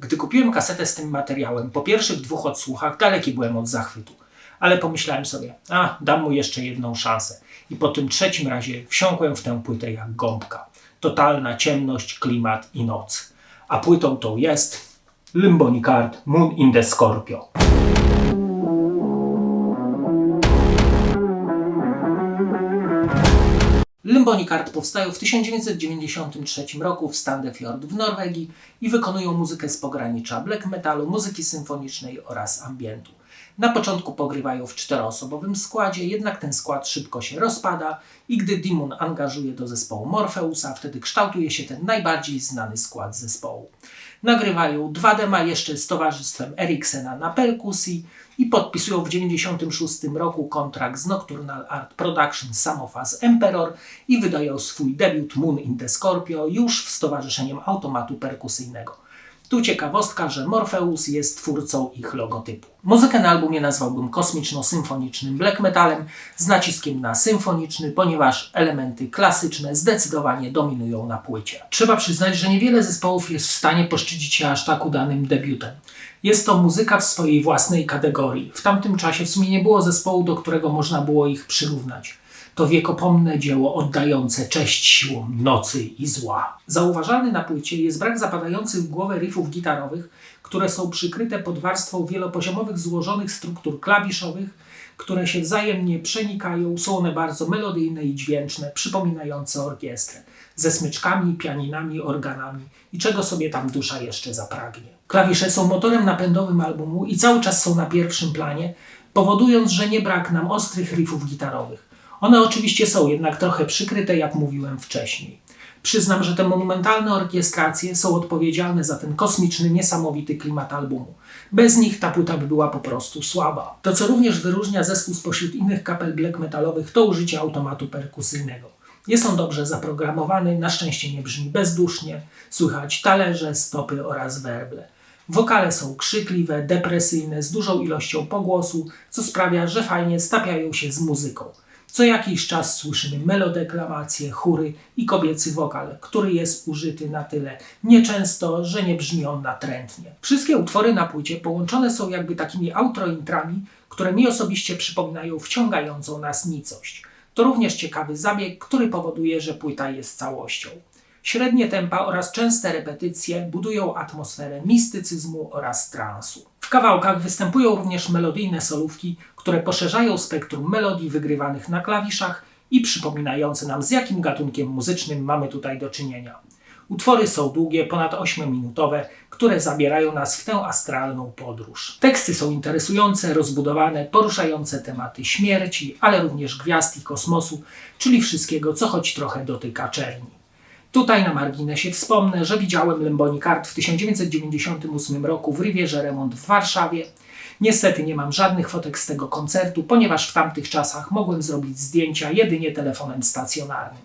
Gdy kupiłem kasetę z tym materiałem, po pierwszych 2 odsłuchach daleki byłem od zachwytu. Ale pomyślałem sobie, dam mu jeszcze jedną szansę. I po tym 3. razie wsiąkłem w tę płytę jak gąbka. Totalna ciemność, klimat i noc. A płytą tą jest Limbonicard Moon in the Scorpio. Limbonicard powstają w 1993 roku w Sandefjord w Norwegii i wykonują muzykę z pogranicza black metalu, muzyki symfonicznej oraz ambientu. Na początku pogrywają w 4-osobowym składzie, jednak ten skład szybko się rozpada i gdy Dimmun angażuje do zespołu Morpheusa, wtedy kształtuje się ten najbardziej znany skład zespołu. Nagrywają 2 dema jeszcze z towarzystwem Eriksena na perkusji i podpisują w 1996 roku kontrakt z Nocturnal Art Production Samophas Emperor i wydają swój debiut Moon in the Scorpio już z towarzyszeniem automatu perkusyjnego. Tu ciekawostka, że Morpheus jest twórcą ich logotypu. Muzykę na albumie nazwałbym kosmiczno-symfonicznym black metalem z naciskiem na symfoniczny, ponieważ elementy klasyczne zdecydowanie dominują na płycie. Trzeba przyznać, że niewiele zespołów jest w stanie poszczycić się aż tak udanym debiutem. Jest to muzyka w swojej własnej kategorii. W tamtym czasie w sumie nie było zespołu, do którego można było ich przyrównać. To wiekopomne dzieło oddające cześć siłom nocy i zła. Zauważalny na płycie jest brak zapadających w głowę riffów gitarowych, które są przykryte pod warstwą wielopoziomowych złożonych struktur klawiszowych, które się wzajemnie przenikają, są one bardzo melodyjne i dźwięczne, przypominające orkiestrę, ze smyczkami, pianinami, organami i czego sobie tam dusza jeszcze zapragnie. Klawisze są motorem napędowym albumu i cały czas są na pierwszym planie, powodując, że nie brak nam ostrych riffów gitarowych. One oczywiście są jednak trochę przykryte, jak mówiłem wcześniej. Przyznam, że te monumentalne orkiestracje są odpowiedzialne za ten kosmiczny, niesamowity klimat albumu. Bez nich ta płyta by była po prostu słaba. To, co również wyróżnia zespół spośród innych kapel black metalowych, to użycie automatu perkusyjnego. Jest on dobrze zaprogramowany, na szczęście nie brzmi bezdusznie, słychać talerze, stopy oraz werble. Wokale są krzykliwe, depresyjne, z dużą ilością pogłosu, co sprawia, że fajnie stapiają się z muzyką. Co jakiś czas słyszymy melodeklamacje, chóry i kobiecy wokal, który jest użyty na tyle nieczęsto, że nie brzmi on natrętnie. Wszystkie utwory na płycie połączone są jakby takimi outro-intrami, które mi osobiście przypominają wciągającą nas nicość. To również ciekawy zabieg, który powoduje, że płyta jest całością. Średnie tempa oraz częste repetycje budują atmosferę mistycyzmu oraz transu. W kawałkach występują również melodyjne solówki, które poszerzają spektrum melodii wygrywanych na klawiszach i przypominające nam, z jakim gatunkiem muzycznym mamy tutaj do czynienia. Utwory są długie, ponad 8-minutowe, które zabierają nas w tę astralną podróż. Teksty są interesujące, rozbudowane, poruszające tematy śmierci, ale również gwiazd i kosmosu, czyli wszystkiego, co choć trochę dotyka czerni. Tutaj na marginesie wspomnę, że widziałem Limbonicard w 1998 roku w Rivierze Remont w Warszawie. Niestety nie mam żadnych fotek z tego koncertu, ponieważ w tamtych czasach mogłem zrobić zdjęcia jedynie telefonem stacjonarnym.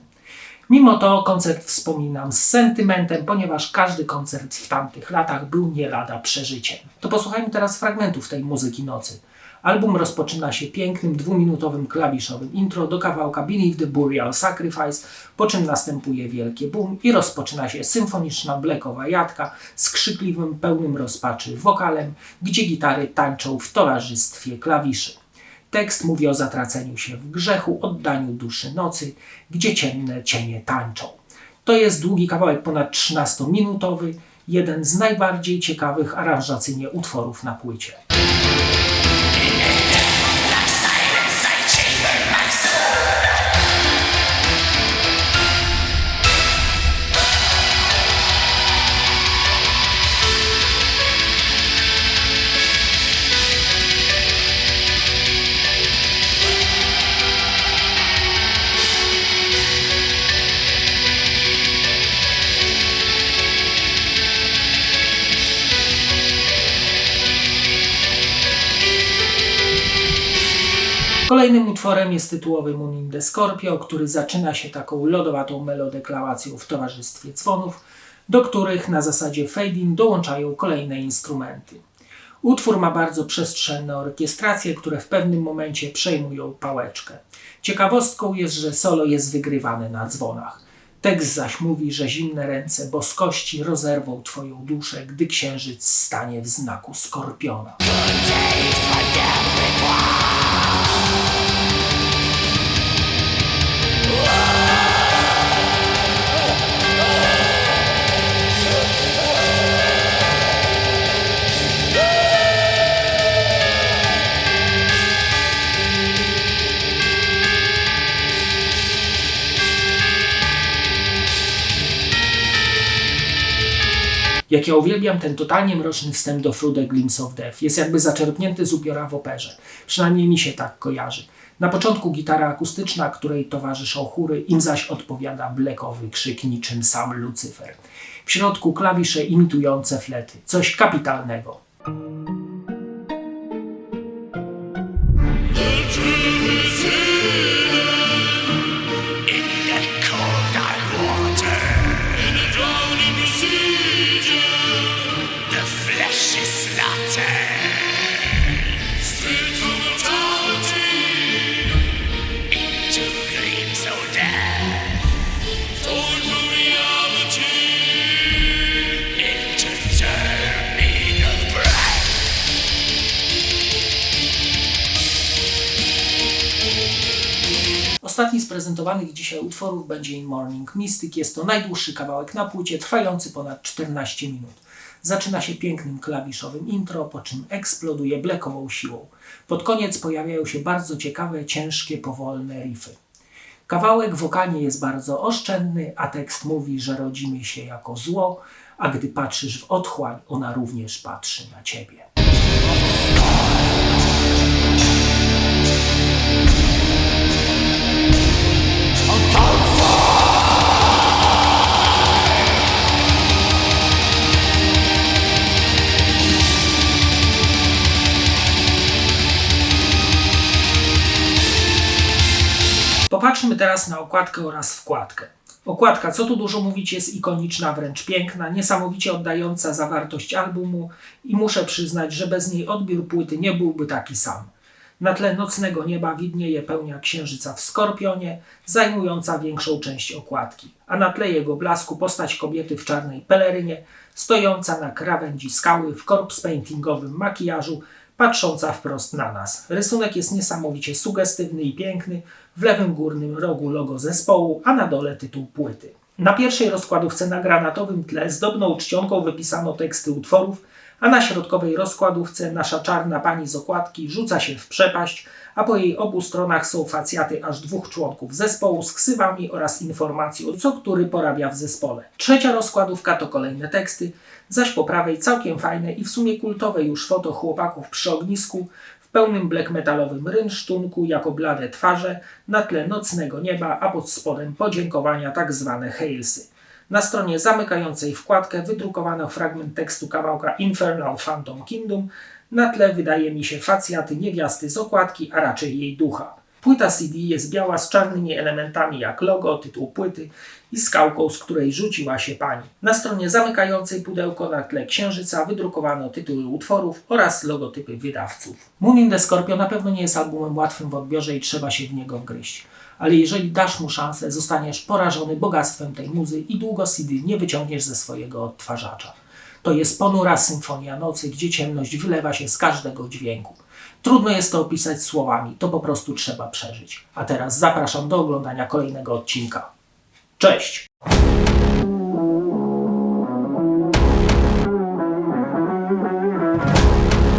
Mimo to koncert wspominam z sentymentem, ponieważ każdy koncert w tamtych latach był nie lada przeżyciem. To posłuchajmy teraz fragmentów tej muzyki nocy. Album rozpoczyna się pięknym, 2-minutowym klawiszowym intro do kawałka Beneath the Burial Sacrifice, po czym następuje wielkie boom i rozpoczyna się symfoniczna blackowa jadka z krzykliwym, pełnym rozpaczy wokalem, gdzie gitary tańczą w towarzystwie klawiszy. Tekst mówi o zatraceniu się w grzechu, oddaniu duszy nocy, gdzie ciemne cienie tańczą. To jest długi kawałek, ponad 13-minutowy, jeden z najbardziej ciekawych aranżacyjnie utworów na płycie. Kolejnym utworem jest tytułowy Moon in the Scorpio, który zaczyna się taką lodowatą melodeklamacją w towarzystwie dzwonów, do których na zasadzie fade-in dołączają kolejne instrumenty. Utwór ma bardzo przestrzenne orkiestracje, które w pewnym momencie przejmują pałeczkę. Ciekawostką jest, że solo jest wygrywane na dzwonach. Tekst zaś mówi, że zimne ręce boskości rozerwą twoją duszę, gdy księżyc stanie w znaku skorpiona. Jak ja uwielbiam ten totalnie mroczny wstęp do Through the Glimpse of Death. Jest jakby zaczerpnięty z upiora w operze. Przynajmniej mi się tak kojarzy. Na początku gitara akustyczna, której towarzyszą chóry, im zaś odpowiada blackowy krzyk niczym sam Lucyfer. W środku klawisze imitujące flety. Coś kapitalnego. Ostatni z prezentowanych dzisiaj utworów będzie In Morning Mystic. Jest to najdłuższy kawałek na płycie, trwający ponad 14 minut. Zaczyna się pięknym klawiszowym intro, po czym eksploduje blackową siłą. Pod koniec pojawiają się bardzo ciekawe, ciężkie, powolne riffy. Kawałek wokalnie jest bardzo oszczędny, a tekst mówi, że rodzimy się jako zło, a gdy patrzysz w otchłań, ona również patrzy na ciebie. Popatrzmy teraz na okładkę oraz wkładkę. Okładka, co tu dużo mówić, jest ikoniczna, wręcz piękna, niesamowicie oddająca zawartość albumu i muszę przyznać, że bez niej odbiór płyty nie byłby taki sam. Na tle nocnego nieba widnieje pełnia księżyca w Skorpionie, zajmująca większą część okładki, a na tle jego blasku postać kobiety w czarnej pelerynie, stojąca na krawędzi skały w corpse paintingowym makijażu, patrząca wprost na nas. Rysunek jest niesamowicie sugestywny i piękny, w lewym górnym rogu logo zespołu, a na dole tytuł płyty. Na pierwszej rozkładówce na granatowym tle zdobną czcionką wypisano teksty utworów, a na środkowej rozkładówce nasza czarna pani z okładki rzuca się w przepaść, a po jej obu stronach są facjaty aż 2 członków zespołu z ksywami oraz informacją, co który porabia w zespole. Trzecia rozkładówka to kolejne teksty, zaś po prawej całkiem fajne i w sumie kultowe już foto chłopaków przy ognisku w pełnym black metalowym rynsztunku jako blade twarze na tle nocnego nieba, a pod spodem podziękowania tak zwane hailsy. Na stronie zamykającej wkładkę wydrukowano fragment tekstu kawałka Infernal Phantom Kingdom, na tle wydaje mi się facjaty niewiasty z okładki, a raczej jej ducha. Płyta CD jest biała z czarnymi elementami jak logo, tytuł płyty i skałką, z której rzuciła się pani. Na stronie zamykającej pudełko na tle księżyca wydrukowano tytuły utworów oraz logotypy wydawców. Moon in the Scorpio na pewno nie jest albumem łatwym w odbiorze i trzeba się w niego wgryźć. Ale jeżeli dasz mu szansę, zostaniesz porażony bogactwem tej muzy i długo CD nie wyciągniesz ze swojego odtwarzacza. To jest ponura symfonia nocy, gdzie ciemność wylewa się z każdego dźwięku. Trudno jest to opisać słowami, to po prostu trzeba przeżyć. A teraz zapraszam do oglądania kolejnego odcinka. Cześć!